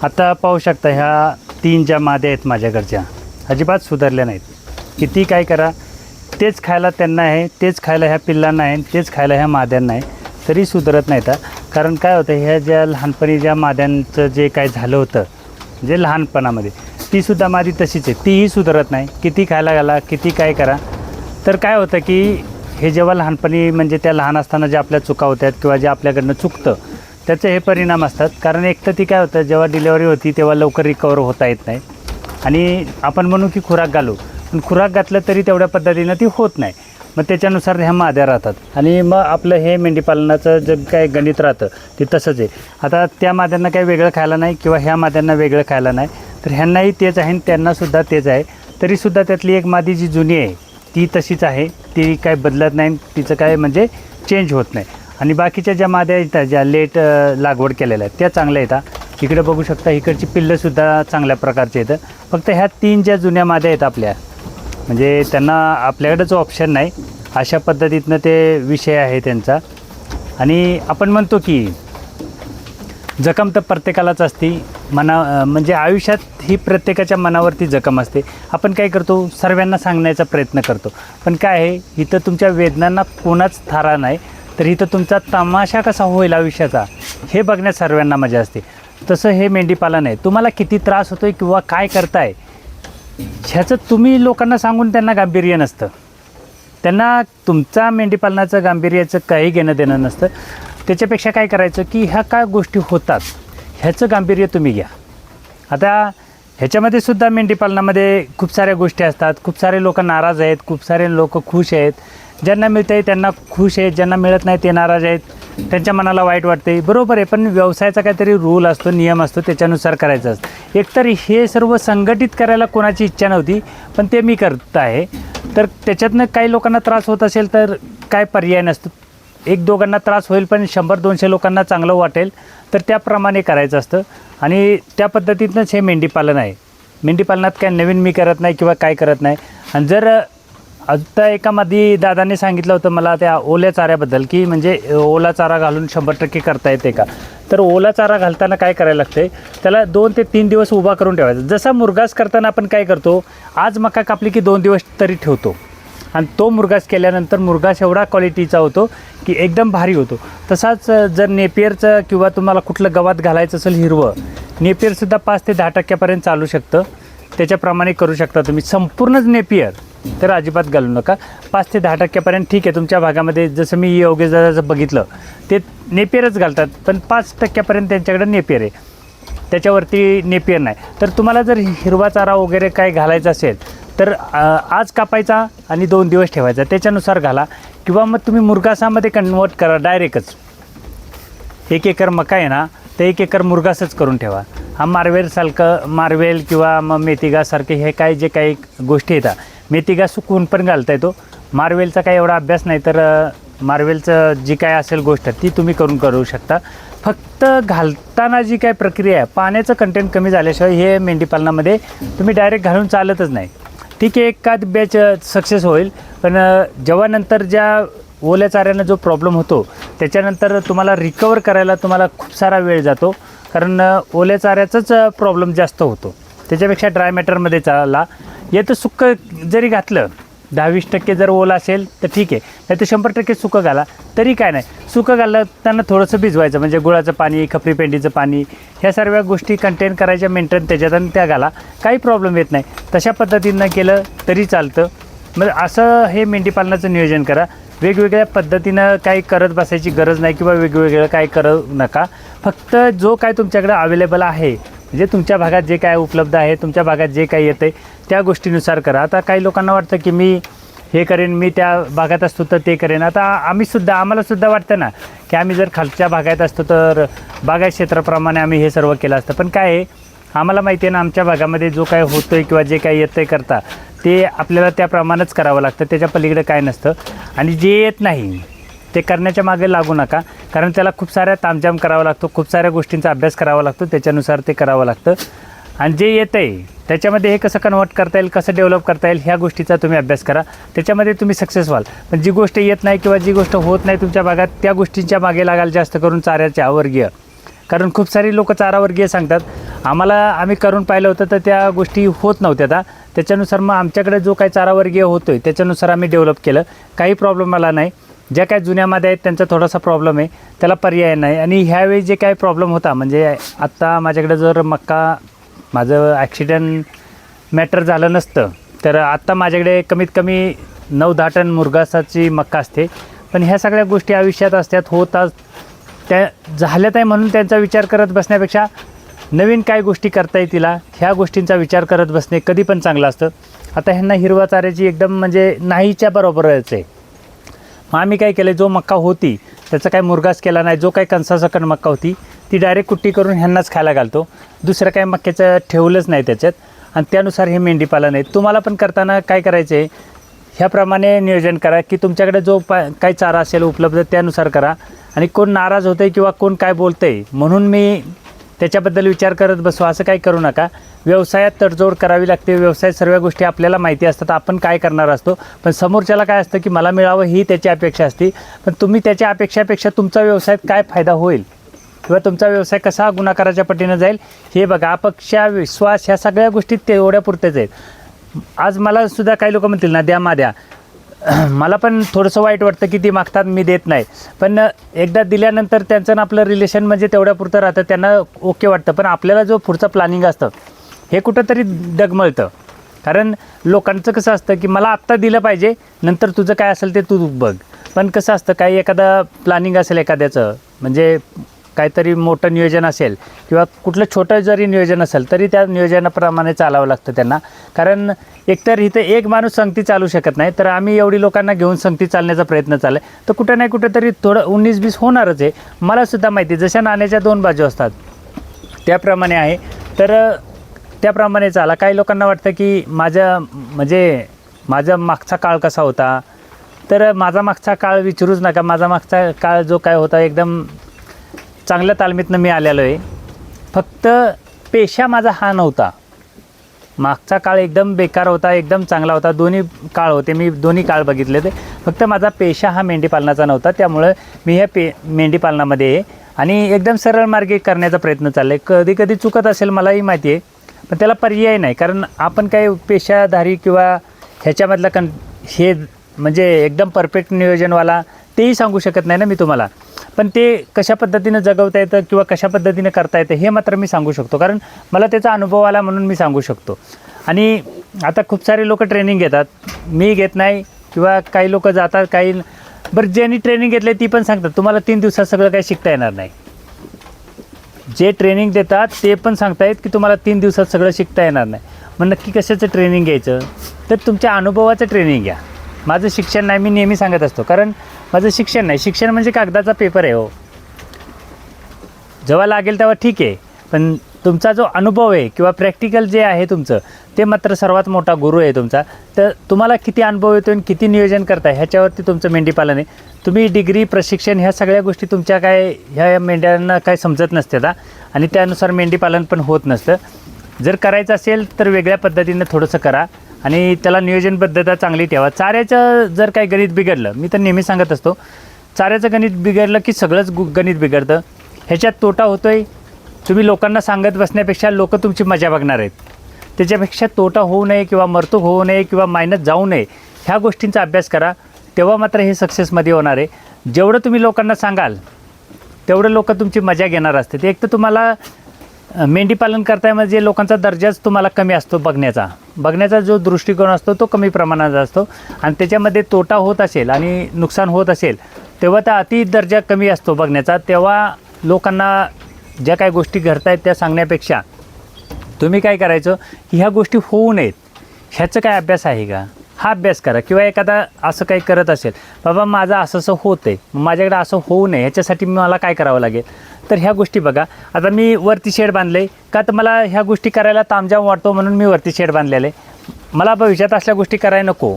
आता पाहू शकता ह्या 3 ज्या माद्या आहेत माझ्याकडच्या अजिबात सुधारल्या नाहीत. किती काय करा तेच खायला त्यांना आहे, तेच खायला ह्या पिल्लांना आहे, तेच खायला ह्या माद्यांना आहे, तरी सुधारत नाहीत. कारण काय होतं ह्या ज्या लहानपणी ज्या माद्यांचं जे काय झालं होतं जे लहानपणामध्ये तीसुद्धा मादी तशीच आहे, तीही सुधारत नाही. किती खायला घाला किती काय करा तर काय होतं की हे जेव्हा लहानपणी म्हणजे त्या लहान असताना ज्या आपल्या चुका होत्यात किंवा जे आपल्याकडनं चुकतं त्याचे हे परिणाम असतात. कारण एक तर ती काय होतं जेव्हा डिलेवरी होती तेव्हा लवकर रिकवर होता येत नाही आणि आपण म्हणू की खुराक घालू, पण खुराक घातलं तरी तेवढ्या पद्धतीनं ती होत नाही. मग त्याच्यानुसार ह्या माद्या राहतात आणि मग आपलं हे मेंढीपालनाचं जे काय गणित राहतं ते तसंच आहे. आता त्या माद्यांना काही वेगळं खायला नाही किंवा ह्या माद्यांना वेगळं खायला नाही, तर ह्यांनाही तेच आहे आणि त्यांनासुद्धा तेच आहे. तरीसुद्धा त्यातली एक मादी जी जुनी आहे ती तशीच आहे, ती काय बदलत नाही, तिचं काय म्हणजे चेंज होत नाही. आणि बाकीच्या ज्या माद्या येतात ज्या लेट लागवड केलेल्या आहेत त्या चांगल्या येतात. इकडे बघू शकता इकडची पिल्लंसुद्धा चांगल्या प्रकारचे येतं. फक्त ह्या 3 ज्या जुन्या माद्या आहेत आपल्या म्हणजे त्यांना आपल्याकडेच ऑप्शन नाही, अशा पद्धतीतनं ते विषय आहे त्यांचा. आणि आपण म्हणतो की जखम तर प्रत्येकालाच असते म्हणजे आयुष्यात ही प्रत्येकाच्या मनावरती जखम असते. आपण काय करतो सर्वांना सांगण्याचा प्रयत्न करतो, पण काय आहे इथं तुमच्या वेदनांना कोणाच थारा नाही, तर इथं तुमचा तमाशा कसा होईल आयुष्याचा हे बघण्यात सर्वांना मजा असते. तसं हे मेंढीपालन आहे. तुम्हाला किती त्रास होतो आहे किंवा काय करताय ह्याचं तुम्ही लोकांना सांगून त्यांना गांभीर्य नसतं. त्यांना तुमचा मेंढीपालनाचं गांभीर्याचं काही घेणं देणं नसतं. त्याच्यापेक्षा काय करायचं की ह्या काय गोष्टी होतात ह्याचं गांभीर्य तुम्ही घ्या. आता ह्याच्यामध्ये सुद्धा मेंढीपालनामध्ये खूप साऱ्या गोष्टी असतात. खूप सारे लोक नाराज आहेत, खूप सारे लोक खुश आहेत. ज्यांना मिळतं आहे त्यांना खुश आहेत, ज्यांना मिळत नाही ते नाराज आहेत, त्यांच्या मनाला वाईट वाटते. बरोबर आहे, पण व्यवसायाचा काहीतरी रूल असतो, नियम असतो, त्याच्यानुसार करायचं असतं. एकतर हे सर्व संघटित करायला कोणाची इच्छा नव्हती, पण ते मी करत आहे. तर त्याच्यातनं काही लोकांना त्रास होत असेल तर काय पर्याय नसतो. 1-2 त्रास होईल, पण 100-200 लोकांना चांगलं वाटेल तर त्याप्रमाणे करायचं असतं. आणि त्या पद्धतीतनंच हे मेंढीपालन आहे. मेंढीपालनात काय नवीन मी करत नाही किंवा काय करत नाही. आणि जर आता एकामध्ये दादाने सांगितलं होतं मला त्या ओल्या चाऱ्याबद्दल की म्हणजे ओला चारा घालून 100% करता येते का, तर ओला चारा घालताना काय करायला लागते त्याला 2 ते 3 दिवस उभा करून ठेवायचा. जसा मुरघास करताना आपण काय करतो आज मका कापली की 2 दिवस तरी ठेवतो आणि तो मुरघास केल्यानंतर मुरघास एवढा क्वालिटीचा होतो की एकदम भारी होतो. तसाच जर नेपियरचं किंवा तुम्हाला कुठलं गवात घालायचं असेल हिरवं नेपियरसुद्धा 5 ते 10% चालू शकतं. त्याच्याप्रमाणे करू शकता तुम्ही. संपूर्णच नेपियर तर अजिबात घालू नका. 5 ते 10% ठीक आहे. तुमच्या भागामध्ये जसं मी योगेश दादाचं बघितलं ते नेपियरच घालतात, पण 5% त्यांच्याकडे नेपियर आहे, त्याच्यावरती नेपियर नाही. तर तुम्हाला जर हिरवा चारा वगैरे काय घालायचा असेल तर आज कापायचा आणि 2 दिवस ठेवायचा, त्याच्यानुसार घाला. किंवा मग तुम्ही मुरघासामध्ये कन्वर्ट करा डायरेक्टच. 1 एकर मका आहे ना तर 1 एकर मुरघासच करून ठेवा. हा मार्वेल किंवा मग मेथीगासारखे हे काय जे काही गोष्टी येतात, मेथीगा सुकवून पण घालता येतो. मार्वेलचा काही एवढा अभ्यास नाही, तर मार्वेलचं जी काय असेल गोष्ट ती तुम्ही करू शकता. फक्त घालताना जी काय प्रक्रिया आहे पाण्याचं कंटेंट कमी झाल्याशिवाय हे मेंढीपालनामध्ये तुम्ही डायरेक्ट घालून चालतच नाही. ठीक आहे, एखाद बॅच सक्सेस होईल, पण जेव्हा नंतर ज्या ओल्या चाऱ्यानं जो प्रॉब्लेम होतो त्याच्यानंतर तुम्हाला रिकवर करायला तुम्हाला खूप सारा वेळ जातो. कारण ओल्या चाऱ्याचाच प्रॉब्लेम जास्त होतो. त्याच्यापेक्षा ड्राय मॅटरमध्ये चाला. याचं सुक्कं जरी घातलं 10-20% जर ओला असेल तर ठीक आहे, नाही तर 100% सुकं घाला तरी काय नाही. सुकं घालताना थोडंसं भिजवायचं म्हणजे गुळाचं पाणी, खपरी पेंडीचं पाणी, ह्या सर्व गोष्टी कंटेन करायच्या मेंटेन त्याच्यात आणि त्या घाला, काही प्रॉब्लेम येत नाही. तशा पद्धतीनं केलं तरी चालतं. मग असं हे मेंढीपालनाचं नियोजन करा. वेगवेगळ्या पद्धतीनं काही करत बसायची गरज नाही किंवा वेगवेगळं काही करू नका. फक्त जो काय तुमच्याकडे अवेलेबल आहे म्हणजे तुमच्या भागात जे काय उपलब्ध आहे, तुमच्या भागात जे काही येतं आहे त्या गोष्टीनुसार करा. आता काही लोकांना वाटतं की मी हे करेन, मी त्या भागात असतो तर ते करेन. आता आम्हालासुद्धा वाटतं ना की आम्ही जर खालच्या भागात असतो तर बागायत क्षेत्राप्रमाणे आम्ही हे सर्व केलं असतं. पण काय आहे आम्हाला माहिती आहे ना आमच्या भागामध्ये जो काय होतो आहे किंवा जे काही येतं आहे करता ते आपल्याला त्याप्रमाणेच करावं लागतं. त्याच्या पलीकडे काय नसतं. आणि जे येत नाही ते करण्याच्या मागे लागू नका, कारण त्याला खूप साऱ्या तामझाम करावा लागतो, खूप साऱ्या गोष्टींचा अभ्यास करावा लागतो, त्याच्यानुसार ते करावं लागतं. आणि जे येतं आहे त्याच्यामध्ये हे कसं कन्वर्ट करता येईल, कसं डेव्हलप करता येईल ह्या गोष्टीचा तुम्ही अभ्यास करा. त्याच्यामध्ये तुम्ही सक्सेस व्हाल. पण जी गोष्ट येत नाही किंवा जी गोष्ट होत नाही तुमच्या भागात त्या गोष्टींच्या मागे लागाल जास्त करून चाऱ्याच्या वर्गीय. कारण खूप सारी लोक चारावर्गीय सांगतात, आम्ही करून पाहिलं होतं तर त्या गोष्टी होत नव्हत्या. आता त्याच्यानुसार मग आमच्याकडे जो काही चारावर्गीय होतो आहे त्याच्यानुसार आम्ही डेव्हलप केलं. काही प्रॉब्लेम आला नाही. ज्या काही जुन्यामध्ये आहेत त्यांचा थोडासा प्रॉब्लेम आहे, त्याला पर्याय नाही. आणि ह्यावेळी जे काही प्रॉब्लेम होता, म्हणजे आत्ता माझ्याकडे जर मक्का माझं ॲक्सिडेंट मॅटर झालं नसतं तर आत्ता माझ्याकडे कमीत कमी 9-10 टन मुरघासाची मक्का असते. पण ह्या सगळ्या गोष्टी आयुष्यात असतात, होतात, त्या झाल्यात आहे म्हणून त्यांचा विचार करत बसण्यापेक्षा नवीन काय गोष्टी करता येतील ह्या गोष्टींचा विचार करत बसणे कधी पण चांगलं असतं. आता ह्यांना हिरवा चाऱ्याची एकदम म्हणजे नाहीच्या बरोबरच आहे. मग आम्ही काय केलं, जो मक्का होती त्याचा काही मुरघास केला नाही. जो काही कणसासकट मक्का होती ती डायरेक्ट कुट्टी करून ह्यांनाच खायला घालतो. दुसरं काही मक्याचं ठेवलंच नाही त्याच्यात. आणि त्यानुसार हे मेंढीपालन आहे. तुम्हाला पण करताना काय करायचं आहे, ह्याप्रमाणे नियोजन करा की तुमच्याकडे जो काही चारा असेल उपलब्ध त्यानुसार करा. आणि कोण नाराज होतं आहे किंवा कोण काय बोलतं आहे म्हणून मी त्याच्याबद्दल विचार करत बसू असं काही करू नका. व्यवसायात तडजोड करावी लागते. व्यवसायात सर्व गोष्टी आपल्याला माहिती असतात, आपण काय करणार असतो. पण समोरच्याला काय असतं की मला मिळावं ही त्याची अपेक्षा असते. पण तुम्ही त्याच्या अपेक्षापेक्षा तुमचा व्यवसायात काय फायदा होईल किंवा तुमचा व्यवसाय कसा गुणाकाराच्या पटीनं जाईल हे बघा. अपेक्षा, विश्वास ह्या सगळ्या गोष्टी तेवढ्या पुरतेच आहेत. आज मला सुद्धा काही लोक म्हणतील ना द्या द्या, मला पण थोडंसं वाईट वाटतं की ती मागतात मी देत नाही. पण एकदा दिल्यानंतर त्यांचं ना आपलं रिलेशन म्हणजे तेवढ्यापुरतं राहतं, त्यांना ओके वाटतं. पण आपल्याला जो पुढचं प्लॅनिंग असतं हे कुठंतरी डगमळतं. कारण लोकांचं कसं असतं की मला आत्ता दिलं पाहिजे, नंतर तुझं काय असेल ते तू बघ. पण कसं असतं, काही एखादा प्लॅनिंग असेल एखाद्याचं, म्हणजे काहीतरी मोठं नियोजन असेल किंवा कुठलं छोटं जरी नियोजन असेल तरी त्या नियोजनाप्रमाणे चालावं लागतं त्यांना. कारण एकतर इथं एक माणूस संगती चालू शकत नाही, तर आम्ही एवढी लोकांना घेऊन संगती चालण्याचा प्रयत्न चालला आहे. तर कुठं नाही कुठंतरी थोडं 19-20 होणारच आहे. मलासुद्धा माहिती आहे, जशा नाण्याच्या 2 बाजू असतात त्याप्रमाणे आहे. तर त्याप्रमाणे चाला. काही लोकांना वाटतं की माझा मागचा काळ कसा होता, तर माझा मागचा काळ विचारूच नका. माझा मागचा काळ जो काय होता एकदम चांगल्या तालमीतनं मी आलेलो आहे. फक्त पेशा माझा हा नव्हता. मागचा काळ एकदम बेकार होता, एकदम चांगला होता. दोन्ही काळ होते, मी दोन्ही काळ बघितले ते. फक्त माझा पेशा हा मेंढीपालनाचा नव्हता. त्यामुळं मी ह्या मेंढीपालनामध्ये आहे आणि एकदम सरळ मार्गी करण्याचा प्रयत्न चालला आहे. कधी कधी चुकत असेल मलाही माहिती आहे, पण त्याला पर्याय नाही. कारण आपण काही पेशाधारी किंवा ह्याच्यामधला हे म्हणजे एकदम परफेक्ट नियोजनवाला तेही सांगू शकत नाही ना मी तुम्हाला. पण ते कशा पद्धतीनं जगवता येतं किंवा कशा पद्धतीनं करता येतं हे मात्र मी सांगू शकतो. कारण मला त्याचा अनुभव आला म्हणून मी सांगू शकतो. आणि आता खूप सारे लोक ट्रेनिंग घेतात, मी घेत नाही. किंवा काही लोक जातात, काही बरं ज्यांनी ट्रेनिंग घेतले ती पण सांगतात तुम्हाला 3 दिवसात सगळं काही शिकता येणार नाही. जे ट्रेनिंग देतात ते पण सांगतायत की तुम्हाला 3 दिवसात सगळं शिकता येणार नाही. मग नक्की कशाचं ट्रेनिंग घ्यायचं, तर तुमच्या अनुभवाचं ट्रेनिंग घ्या. माझं शिक्षण नाही, मी नेहमी सांगत असतो. कारण माझं शिक्षण नाही, शिक्षण म्हणजे कागदाचा पेपर आहे हो. जेव्हा लागेल तेव्हा ठीक आहे, पण तुमचा जो अनुभव आहे किंवा प्रॅक्टिकल जे आहे तुमचं ते मात्र सर्वात मोठा गुरु आहे तुमचा. तर तुम्हाला किती अनुभव येतो आणि किती नियोजन करताय ह्याच्यावरती तुमचं मेंढीपालन आहे. तुम्ही डिग्री, प्रशिक्षण ह्या सगळ्या गोष्टी तुमच्या काय ह्या मेंढ्यांना काय समजत नसते का, आणि त्यानुसार मेंढीपालन पण होत नसतं. जर करायचं असेल तर वेगळ्या पद्धतीनं थोडंसं करा आणि त्याला नियोजनबद्धता चांगली ठेवा. चाऱ्याचं जर काही गणित बिघडलं, मी तर नेहमी सांगत असतो, चाऱ्याचं गणित बिघडलं की सगळंच गणित बिघडतं. ह्याच्यात तोटा होतो आहे. तुम्ही लोकांना सांगत बसण्यापेक्षा लोक तुमची मजा बघणार आहेत. त्याच्यापेक्षा तोटा होऊ नये किंवा मरतूक होऊ नये किंवा मायनस जाऊ नये ह्या गोष्टींचा अभ्यास करा, तेव्हा मात्र हे सक्सेसमध्ये होणार आहे. जेवढं तुम्ही लोकांना सांगाल तेवढं लोक तुमची मजा घेणार असते. ते एक तर तुम्हाला मेंढीपालन करताय म्हणजे लोकांचा दर्जाच तुम्हाला कमी असतो, बघण्याचा जो दृष्टिकोन असतो तो कमी प्रमाणात असतो. आणि त्याच्यामध्ये तोटा होत असेल आणि नुकसान होत असेल तेव्हा तर अति दर्जा कमी असतो बघण्याचा. तेव्हा लोकांना ज्या काही गोष्टी घडतायत त्या सांगण्यापेक्षा तुम्ही काय करायचं की ह्या गोष्टी होऊ नयेत ह्याचं काय अभ्यास आहे का, हा अभ्यास करा. किंवा एखादा असं काही करत असेल, बाबा माझं असं होतं आहे, माझ्याकडे असं होऊ नये ह्याच्यासाठी मला काय करावं लागेल, तर ह्या गोष्टी बघा. आता मी वरती शेड बांधले का, तर मला ह्या गोष्टी करायला तामजाम वाटतो म्हणून मी वरती शेड बांधलेले. मला भविष्यात असल्या गोष्टी करायला नको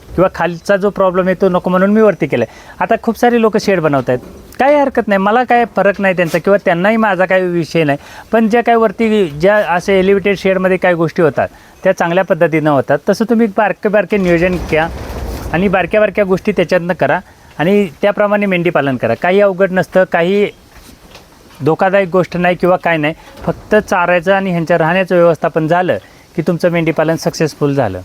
किंवा खालचा जो प्रॉब्लेम आहे तो नको म्हणून मी वरती केलं आहे. आता खूप सारे लोक शेड बनवत आहेत, काही हरकत नाही, मला काय फरक नाही त्यांचा किंवा त्यांनाही माझा काही विषय नाही. पण ज्या काही वरती ज्या असे एलिव्हेटेड शेडमध्ये काही गोष्टी होतात त्या चांगल्या पद्धतीनं होतात. तसं तुम्ही बारके नियोजन घ्या आणि बारक्या गोष्टी त्याच्यातनं करा आणि त्याप्रमाणे मेंढीपालन करा. काही अवघड नसतं, काही धोकादायक गोष्ट नाही किंवा काय नाही, फक्त चारायचं आणि ह्यांच्या राहण्याचं व्यवस्थापन झालं की तुमचं मेंढीपालन सक्सेसफुल झालं.